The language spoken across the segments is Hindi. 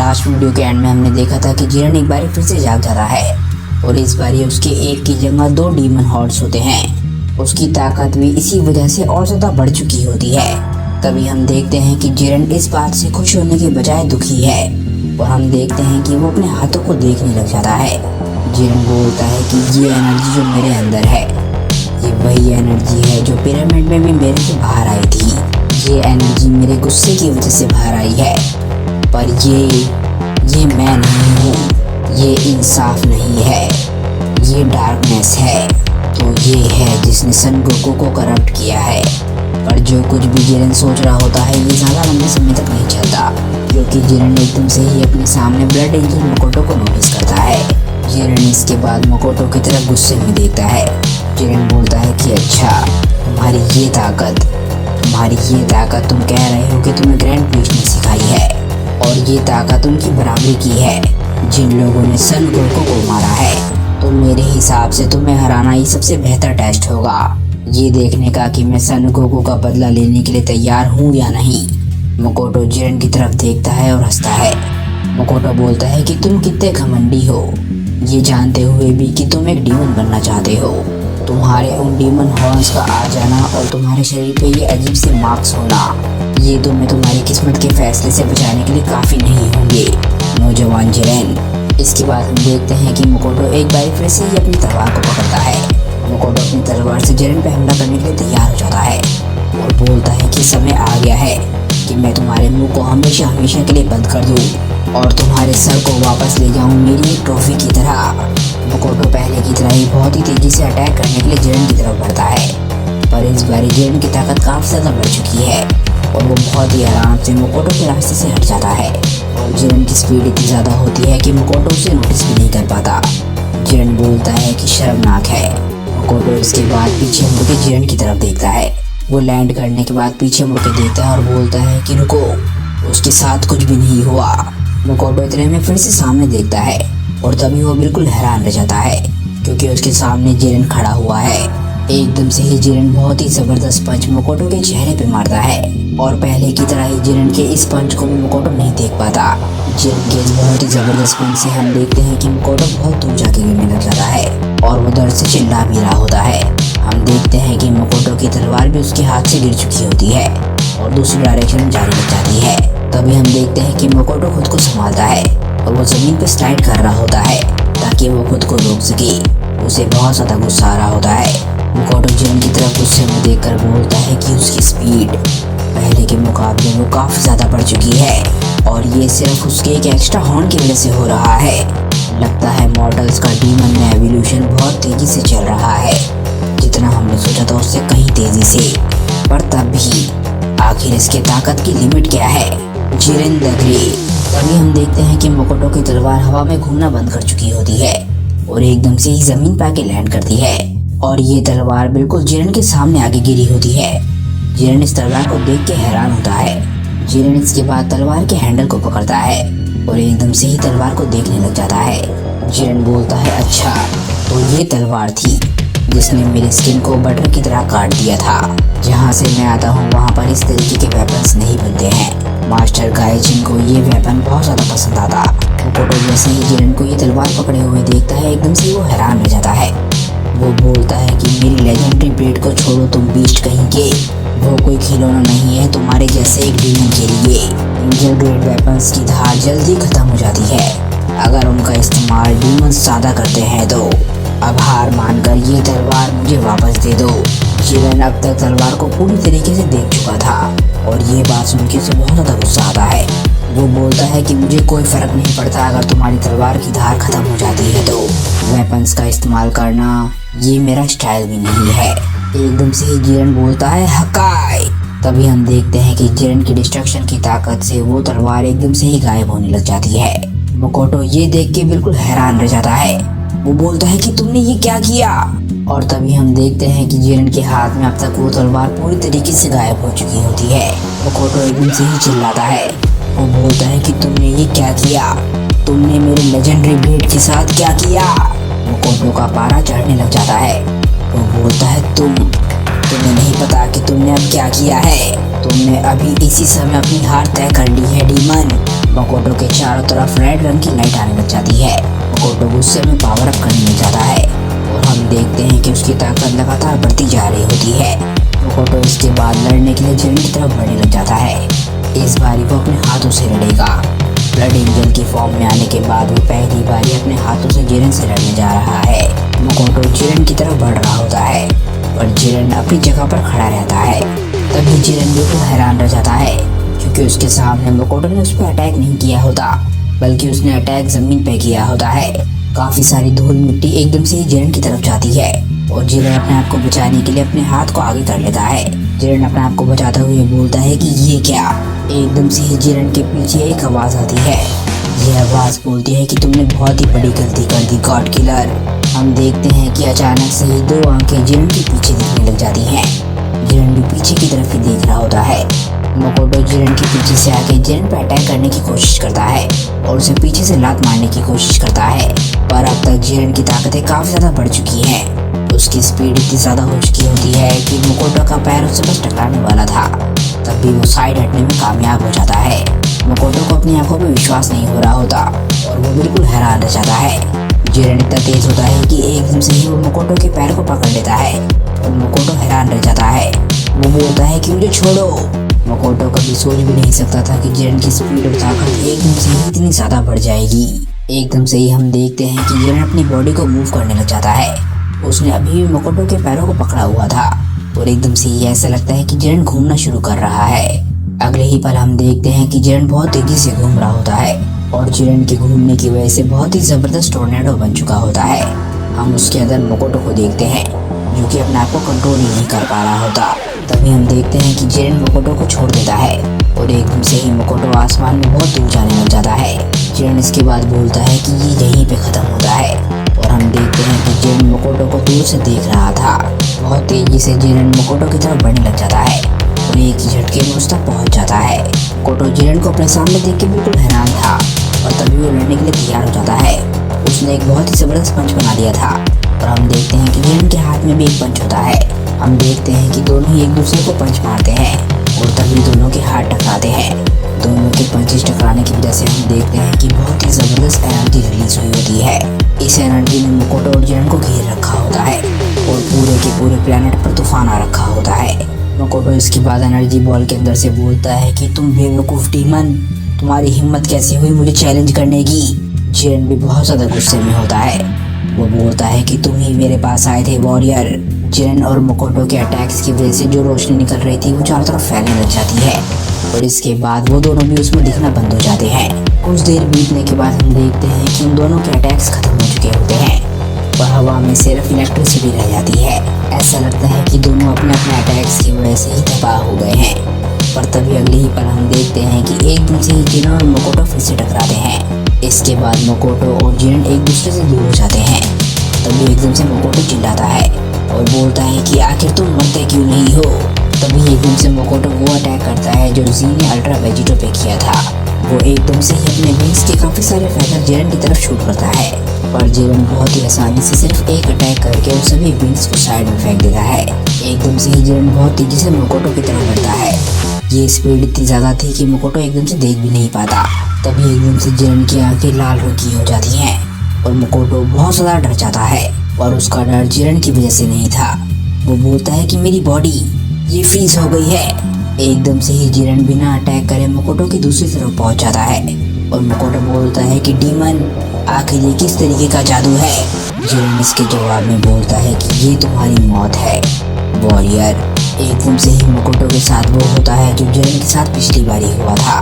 लास्ट वीडियो के एंड में हमने देखा था कि जिरन एक बार फिर से जाग जाता है और इस बार उसके एक की जगह 2 डीमन हॉर्स होते हैं। उसकी ताकत भी इसी वजह से और ज्यादा बढ़ चुकी होती है। तभी हम देखते हैं कि जिरन इस बात से खुश होने के बजाय दुखी है और हम देखते हैं कि वो अपने हाथों को देखने लग जाता है। जिरन बोलता है कि ये एनर्जी जो मेरे अंदर है ये वही एनर्जी है जो पिरामिड में भी मेरे से बाहर आई थी। ये एनर्जी मेरे गुस्से की वजह से बाहर आई है, पर ये मैं नहीं हूँ, ये इंसाफ नहीं है, ये डार्कनेस है। तो ये है जिसने सन गोकू को करप्ट किया है। पर जो कुछ भी जिरन सोच रहा होता है ये ज़्यादा लंबे समय तक नहीं चलता, क्योंकि जिरन एकदम से ही अपने सामने ब्लड एंजल मकोटो को नोटिस करता है। जिरन इसके बाद मकोटो की तरफ गुस्से में देखता है। जिरन बोलता है कि अच्छा, तुम्हारी ये ताकत तुम कह रहे हो कि तुम्हें ग्रैंड प्रीस्ट ने सिखाई है, और ये ताकत उनकी बराबरी की है जिन लोगों ने सन गोकू को मारा है। तो मेरे हिसाब से तुम्हें हराना ही सबसे बेहतर टेस्ट होगा, ये देखने का कि मैं सन गोकू का बदला लेने के लिए तैयार हूँ या नहीं। मकोटो जिरन की तरफ देखता है और हंसता है। मकोटो बोलता है कि तुम कितने घमंडी हो, ये जानते हुए भी कि तुम एक डीमन बनना चाहते हो। तुम्हारे उन डीमन हॉर्न्स का आ जाना और तुम्हारे शरीर पे ये अजीब से मार्क्स होना, ये तुम्हें तुम्हारी किस्मत के फैसले से बचाने के लिए काफ़ी नहीं होंगे, नौजवान जिरन। इसके बाद हम देखते हैं कि मकोटो एक बार फिर से ही अपनी तलवार को पकड़ता है। मकोटो अपनी तलवार से जिरन पे हमला करने के लिए तैयार हो जाता है और बोलता है कि समय आ गया है कि मैं तुम्हारे मुंह को हमेशा के लिए बंद कर दूं और तुम्हारे सर को वापस ले जाऊं मेरी एक ट्रॉफी की तरह। मकोटो पहले की तरह ही बहुत ही तेजी से अटैक करने के लिए जिरन की तरफ बढ़ता है, पर इस बार जिरन की ताकत काफी ज्यादा बढ़ चुकी है और वो बहुत ही आराम से मकोटो के रास्ते से हट जाता है। और जिरन की स्पीड इतनी ज्यादा होती है कि मकोटो उसे नोटिस भी नहीं कर पाता। जिरन बोलता है कि शर्मनाक है। मकोटो इसके बाद पीछे मुड़ के जिरन की तरफ देखता है। वो लैंड करने के बाद पीछे मुड़ के देखता है और बोलता है कि रुको, उसके साथ कुछ भी नहीं हुआ। मकोटो इतने में फिर से सामने देखता है और तभी वो बिल्कुल हैरान रह जाता है, क्योंकि उसके सामने जिरन खड़ा हुआ है। एकदम से ही जिरन बहुत ही जबरदस्त पंच मकोटो के चेहरे पे मारता है और पहले की तरह ही जिरन के इस पंच को भी मकोटो नहीं देख पाता। जिरन के इस बहुत ही जबरदस्त पंच से हम देखते हैं कि मकोटो बहुत दूर जाके गिरने लग जाता है और वो दर्द से चिल्ला भी रहा होता है। हम देखते हैं कि मकोटो की तलवार भी उसके हाथ से गिर चुकी होती है और दूसरी डायरेक्शन में जाने लग जाती है। तभी हम देखते हैं कि मकोटो खुद को संभालता है और वो जमीन पे स्लाइड कर रहा होता है ताकि वो खुद को रोक सके। उसे बहुत ज्यादा गुस्सा आ रहा होता है। मकोटो जिरन की तरफ गुस्से में देखकर बोलता है कि उसकी स्पीड पहले के मुकाबले वो काफी ज्यादा बढ़ चुकी है और ये सिर्फ उसके एक एक्स्ट्रा हॉर्न की वजह से हो रहा है। लगता है मॉडल्स का डीमन में एवोल्यूशन बहुत तेजी से चल रहा है, जितना हमने सोचा था उससे कहीं तेजी से। पर तब भी आखिर इसके ताकत की लिमिट क्या है? जिरन द ग्रेट। तभी हम देखते हैं कि मकोटो की तलवार हवा में घूमना बंद कर चुकी होती है और एकदम से ही जमीन पे आके लैंड करती है और ये तलवार बिल्कुल जिरन के सामने आगे गिरी होती है। जिरन इस तलवार को देख के हैरान होता है। जिरन इसके बाद तलवार के हैंडल को पकड़ता है और एकदम से ही तलवार को देखने लग जाता है। जिरन बोलता है अच्छा, तो ये तलवार थी जिसने मेरी स्किन को बटर की तरह काट दिया था। जहाँ से मैं आता हूँ वहाँ पर इस तरीके के वेपन्स नहीं बनते हैं। मास्टर गाइजिन को ये वेपन बहुत ज्यादा पसंद आता। मकोटो जैसे ही जिरन को ये तलवार पकड़े हुए देखता है एकदम से वो हैरान रह जाता है। वो बोलता है कि मेरी लेजेंडरी ब्लेड को छोड़ो तुम बीस्ट कहीं के, वो कोई खिलौना नहीं है तुम्हारे जैसे एक डीमन के लिए। एंजल ग्रेड वेपन्स की धार जल्दी खत्म हो जाती है अगर उनका इस्तेमाल डीमंस ज्यादा करते हैं तो। अब हार मानकर ये तलवार मुझे वापस दे दो। जिरन अब तक तलवार को पूरी तरीके से देख चुका था और ये बात सुन के उसे बहुत ज्यादा गुस्सा आता है। वो बोलता है कि मुझे कोई फर्क नहीं पड़ता अगर तुम्हारी तलवार की धार खत्म हो जाती है तो। वेपन्स का इस्तेमाल करना ये मेरा स्टाइल भी नहीं है। एकदम से ही जिरन बोलता है हकाई। तभी हम देखते हैं कि जिरन की डिस्ट्रक्शन की ताकत से वो तलवार एकदम से ही गायब होने लग जाती है। मकोटो ये देख के बिल्कुल हैरान रह जाता है। वो बोलता है कि तुमने ये क्या किया? और तभी हम देखते हैं कि जिरन के हाथ में अब तक वो तलवार पूरी तरीके से गायब हो चुकी होती है। मकोटो एकदम से ही चिल्लाता है। वो बोलता है कि तुमने ये क्या किया? तुमने मेरे लेजेंडरी ब्लेड के साथ क्या किया? मकोटो का पारा चढ़ने लग जाता है। वो बोलता है तुम्हें नहीं पता कि तुमने अब क्या किया है। तुमने अभी इसी समय अपनी हार तय कर ली है डीमन। मकोटो के चारों तरफ रेड रंग की लाइट आने लग जाती है। मकोटो गुस्से में पावर अप करने लग जाता है और हम देखते हैं कि उसकी ताकत लगातार बढ़ती जा रही होती है। मकोटो इसके बाद लड़ने के लिए जिरेन की तरफ बढ़ने लग जाता है। इस बारी वो अपने हाथों से लड़ेगा। ब्लड एंजल की फॉर्म में आने के बाद वो पहली बारी अपने हाथों से जिरेन से लड़ने जा रहा है। मकोटो जिरेन की तरफ बढ़ रहा होता है और जिरेन अपनी जगह पर खड़ा रहता है। तभी जिरेन बिल्कुल हैरान रह जाता है क्योंकि उसके सामने मकोटो ने उस पर अटैक नहीं किया होता, बल्कि उसने अटैक जमीन पे किया होता है। काफी सारी धूल मिट्टी एकदम से ही जिरेन की तरफ जाती है और जिरेन अपने आप को बचाने के लिए अपने हाथ को आगे कर लेता है। जिरेन अपने आप को बचाते हुए बोलता है कि ये क्या। एकदम से ही जिरेन के पीछे एक आवाज आती है। यह आवाज बोलती है कि तुमने बहुत ही बड़ी गलती कर दी गॉड किलर। हम देखते हैं कि अचानक से ही दो आंखें जिरेन के पीछे दिखने लग जाती हैं। जिरेन भी पीछे की तरफ ही देख रहा होता है। मकोटो जिरेन के पीछे से आके जिरेन पर अटैक करने की कोशिश करता है और उसे पीछे से लात मारने की कोशिश करता है, पर अब तक जिरेन की ताकतें काफी ज्यादा बढ़ चुकी हैं। उसकी स्पीड इतनी ज्यादा हो चुकी होती है कि मकोटो का पैर उससे बस टकराने वाला था, तब भी वो साइड हटने में कामयाब हो जाता है। मकोटो को अपनी आंखों पर विश्वास नहीं हो रहा होता और वो बिल्कुल हैरान रह जाता है। जिरेन इतना तेज होता है कि एकदम से ही वो मकोटो के पैर को पकड़ लेता है और मकोटो हैरान रह जाता है। वो बोलता है कि मुझे छोड़ो। मकोटो कभी सोच भी नहीं सकता था कि जिरेन की स्पीड और ताकत एकदम से ही इतनी ज्यादा बढ़ जाएगी। एकदम से ही हम देखते हैं कि जिरेन अपनी बॉडी को मूव करने लग जाता है। उसने अभी भी मकोटो के पैरों को पकड़ा हुआ था और एकदम से ही ऐसा लगता है कि जिरेन घूमना शुरू कर रहा है। अगले ही पल हम देखते हैं कि जिरेन बहुत तेजी से घूम रहा होता है और जिरेन के घूमने की वजह से बहुत ही जबरदस्त टोर्नेडो बन चुका होता है। हम उसके अंदर मकोटो को देखते हैं जो कि अपने आप को कंट्रोल ही नहीं कर पा रहा होता। तभी हम देखते हैं कि जिरेन मकोटो को छोड़ देता है और एकदम से ही मकोटो आसमान में बहुत दूर जाने लग जाता है। जिरेन इसके बाद बोलता है कि ये यहीं पे खत्म होता है और हम देखते हैं कि जिरेन मकोटो को दूर से देख रहा था। बहुत तेजी से जिरेन मकोटो की तरफ बढ़ने लग जाता है और एक ही झटके में उस तक पहुंच जाता है। मकोटो जिरेन को अपने सामने देख के बिल्कुल हैरान था और तभी वो लड़ने के लिए तैयार हो जाता है। उसने एक बहुत ही जबरदस्त पंच बना लिया था और हम देखते हैं कि जिरेन के हाथ में भी एक पंच होता है। हम देखते हैं कि दोनों ही एक दूसरे को पंच मारते हैं और तभी दोनों के हाथ टकराते हैं। दोनों के पंचेस टकराने की वजह से हम देखते हैं कि बहुत ही जबरदस्त एनर्जी रिलीज हुई होती है। इस एनर्जी ने मकोटो और जिरेन को घेर रखा होता है और पूरे के पूरे प्लेनेट पर तूफान आ रखा होता है। मकोटो इसके बाद एनर्जी बॉल के अंदर से बोलता है कि तुम बेवकूफ डीमन, तुम्हारी हिम्मत कैसे हुई मुझे चैलेंज करने की। जिरेन भी बहुत ज्यादा गुस्से में होता है। वो बोलता है कि तुम ही मेरे पास आए थे वॉरियर। जिरेन और मकोटो के अटैक्स की वजह से जो रोशनी निकल रही थी वो चारों तरफ फैलने लग जाती है और इसके बाद वो दोनों भी उसमें दिखना बंद हो जाते हैं। कुछ देर बीतने के बाद हम देखते हैं कि उन दोनों के अटैक्स खत्म हो चुके होते हैं और हवा में सिर्फ इलेक्ट्रिसिटी रह जाती है। ऐसा लगता है कि दोनों अपने अपने अटैक्स की वजह से ही तबाह हो गए हैं। पर तभी अगले ही पल हम देखते हैं कि एकदम से ही जिरेन और मकोटो फिर से टकराते हैं। इसके बाद मकोटो और जिरेन एक दूसरे से दूर हो जाते हैं। तभी एकदम से मकोटो चिल्लाता है और बोलता है कि आखिर तुम मरते क्यों नहीं हो। तभी एकदम से मकोटो वो अटैक करता है जो जी ने अल्ट्रा वेजिटो पे किया था। वो एकदम से ही अपने विंग्स के काफी सारे फैदर जिरेन की तरफ शूट करता है पर जिरेन बहुत ही आसानी से सिर्फ एक अटैक करके उन सभी विंग्स को साइड में फेंक देता है। एकदम से ही जिरेन बहुत तेजी से मकोटो की तरफ बढ़ता है। ये स्पीड इतनी ज्यादा थी कि मकोटो एकदम से देख भी नहीं पाता। तभी एकदम से जिरेन की आंखें लाल रंग की हो जाती हैं और मकोटो बहुत ज्यादा डर जाता है और उसका डर जिरेन की वजह से नहीं था। वो बोलता है कि मेरी बॉडी ये फ्रीज हो गई है। एकदम से ही जिरेन बिना अटैक करे मकोटो की दूसरी तरफ पहुंच जाता है और मकोटो बोलता है कि डीमन आखिर ये किस तरीके का जादू है। जिरेन इसके जवाब में बोलता है कि ये तुम्हारी मौत है वॉरियर। एकदम से ही मकोटो के साथ वो होता है जो जिरेन के साथ पिछली बारी हुआ था।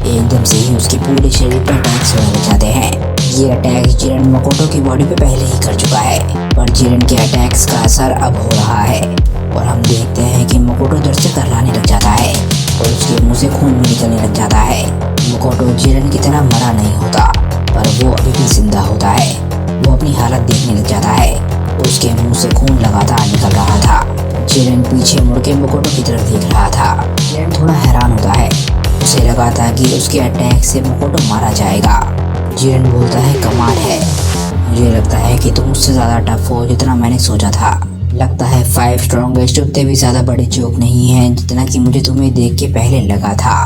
एकदम से ही उसके पूरे शरीर पर अटैक्स होने लग जाते हैं। ये अटैक्स जिरेन मकोटो की बॉडी पे पहले ही कर चुका है पर जिरेन के अटैक्स का असर अब हो रहा है और हम देखते हैं कि मकोटो जड़ से करलाने लग जाता है और उसके मुंह से खून भी निकलने लग जाता है। मकोटो जिरेन की तरह मरा नहीं होता पर वो अभी भी जिंदा होता है। वो अपनी हालत देखने लग जाता है। उसके मुंह से खून लगातार निकल रहा था। जिरेन पीछे मुड़ के मकोटो की तरफ देख रहा था। जिरेन थोड़ा हैरान होता है। उसे लगा था कि उसके अटैक से मकोटो मारा जाएगा। जिरेन बोलता है कमाल है, मुझे लगता है कि तुम मुझसे ज्यादा टफ हो जितना मैंने सोचा था। लगता है 5 स्ट्रॉन्गेस्ट उतने भी ज्यादा बड़े जोक नहीं हैं जितना कि मुझे तुम्हें देख के पहले लगा था।